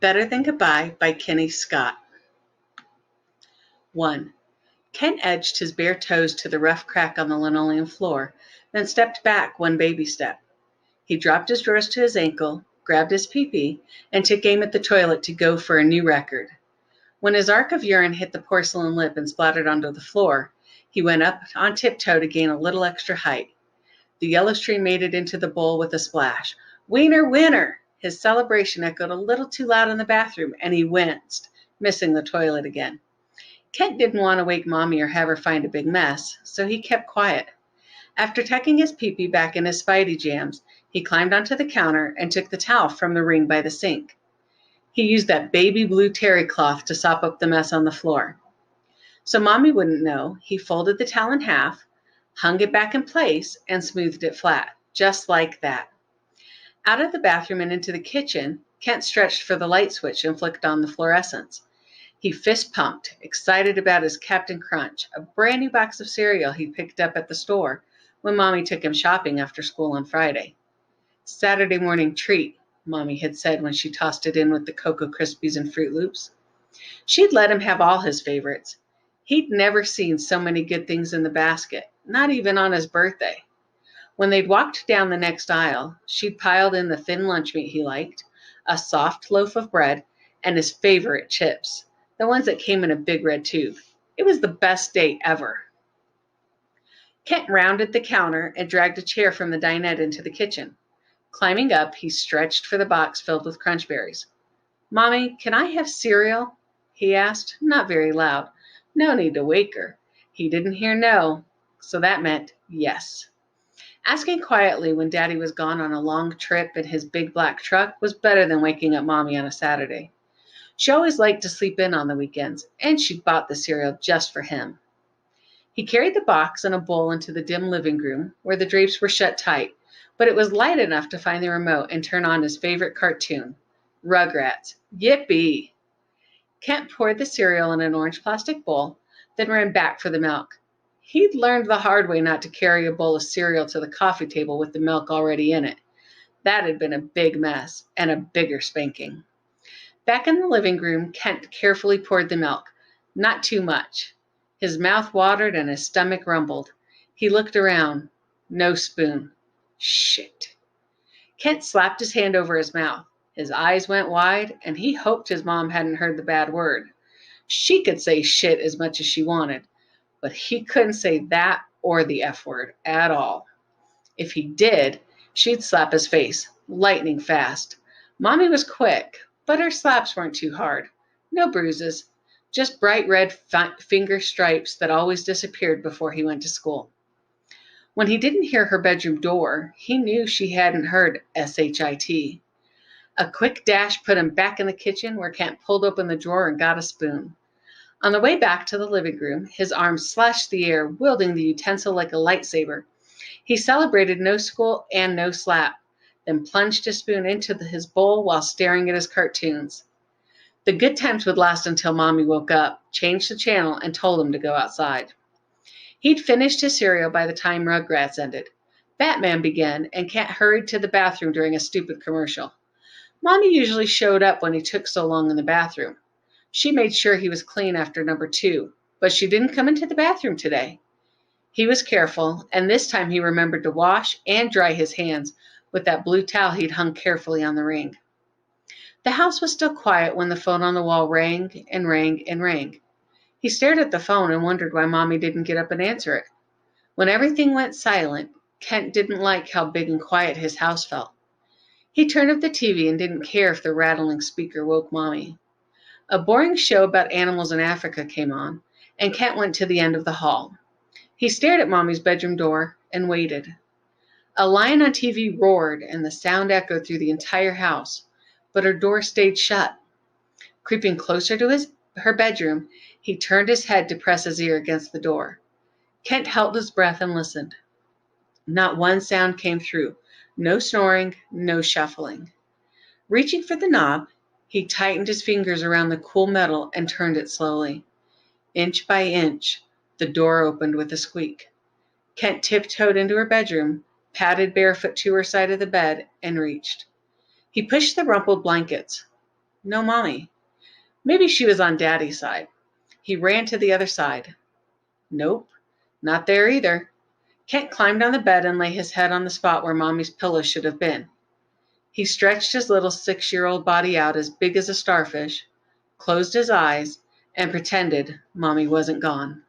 Better Than Goodbye by Kinney Scott. 1. Ken edged his bare toes to the rough crack on the linoleum floor, then stepped back one baby step. He dropped his drawers to his ankle, grabbed his pee-pee, and took aim at the toilet to go for a new record. When his arc of urine hit the porcelain lip and splattered onto the floor, he went up on tiptoe to gain a little extra height. The yellow stream made it into the bowl with a splash. Wiener, winner! His celebration echoed a little too loud in the bathroom, and he winced, missing the toilet again. Kent didn't want to wake Mommy or have her find a big mess, so he kept quiet. After tucking his pee-pee back in his Spidey jams, he climbed onto the counter and took the towel from the ring by the sink. He used that baby blue terry cloth to sop up the mess on the floor. So Mommy wouldn't know, he folded the towel in half, hung it back in place, and smoothed it flat, just like that. Out of the bathroom and into the kitchen, Kent stretched for the light switch and flicked on the fluorescence. He fist-pumped, excited about his Captain Crunch, a brand new box of cereal he picked up at the store when Mommy took him shopping after school on Friday. Saturday morning treat, Mommy had said when she tossed it in with the Cocoa Krispies and Fruit Loops. She'd let him have all his favorites. He'd never seen so many good things in the basket, not even on his birthday. When they'd walked down the next aisle, she'd piled in the thin lunch meat he liked, a soft loaf of bread, and his favorite chips, the ones that came in a big red tube. It was the best day ever. Kent rounded the counter and dragged a chair from the dinette into the kitchen. Climbing up, he stretched for the box filled with Crunch Berries. Mommy, can I have cereal? He asked, not very loud. No need to wake her. He didn't hear no, so that meant yes. Asking quietly when Daddy was gone on a long trip in his big black truck was better than waking up Mommy on a Saturday. She always liked to sleep in on the weekends, and she'd bought the cereal just for him. He carried the box and a bowl into the dim living room, where the drapes were shut tight, but it was light enough to find the remote and turn on his favorite cartoon, Rugrats. Yippee! Kent poured the cereal in an orange plastic bowl, then ran back for the milk. He'd learned the hard way not to carry a bowl of cereal to the coffee table with the milk already in it. That had been a big mess, and a bigger spanking. Back in the living room, Kent carefully poured the milk. Not too much. His mouth watered and his stomach rumbled. He looked around. No spoon. Shit. Kent slapped his hand over his mouth. His eyes went wide, and he hoped his mom hadn't heard the bad word. She could say shit as much as she wanted, but he couldn't say that or the F word at all. If he did, she'd slap his face, lightning fast. Mommy was quick, but her slaps weren't too hard. No bruises, just bright red finger stripes that always disappeared before he went to school. When he didn't hear her bedroom door, he knew she hadn't heard SHIT. A quick dash put him back in the kitchen where Kent pulled open the drawer and got a spoon. On the way back to the living room, his arms slashed the air, wielding the utensil like a lightsaber. He celebrated no school and no slap, then plunged his spoon into his bowl while staring at his cartoons. The good times would last until Mommy woke up, changed the channel, and told him to go outside. He'd finished his cereal by the time Rugrats ended. Batman began, and Kent hurried to the bathroom during a stupid commercial. Mommy usually showed up when he took so long in the bathroom. She made sure he was clean after number 2, but she didn't come into the bathroom today. He was careful, and this time he remembered to wash and dry his hands with that blue towel he'd hung carefully on the ring. The house was still quiet when the phone on the wall rang and rang and rang. He stared at the phone and wondered why Mommy didn't get up and answer it. When everything went silent, Kent didn't like how big and quiet his house felt. He turned up the TV and didn't care if the rattling speaker woke Mommy. A boring show about animals in Africa came on, and Kent went to the end of the hall. He stared at Mommy's bedroom door and waited. A lion on TV roared, and the sound echoed through the entire house, but her door stayed shut. Creeping closer to her bedroom, he turned his head to press his ear against the door. Kent held his breath and listened. Not one sound came through. No snoring, no shuffling. Reaching for the knob, he tightened his fingers around the cool metal and turned it slowly. Inch by inch, the door opened with a squeak. Kent tiptoed into her bedroom, padded barefoot to her side of the bed, and reached. He pushed the rumpled blankets. No Mommy. Maybe she was on Daddy's side. He ran to the other side. Nope, not there either. Kent climbed on the bed and lay his head on the spot where Mommy's pillow should have been. He stretched his little 6-year-old body out as big as a starfish, closed his eyes, and pretended Mommy wasn't gone.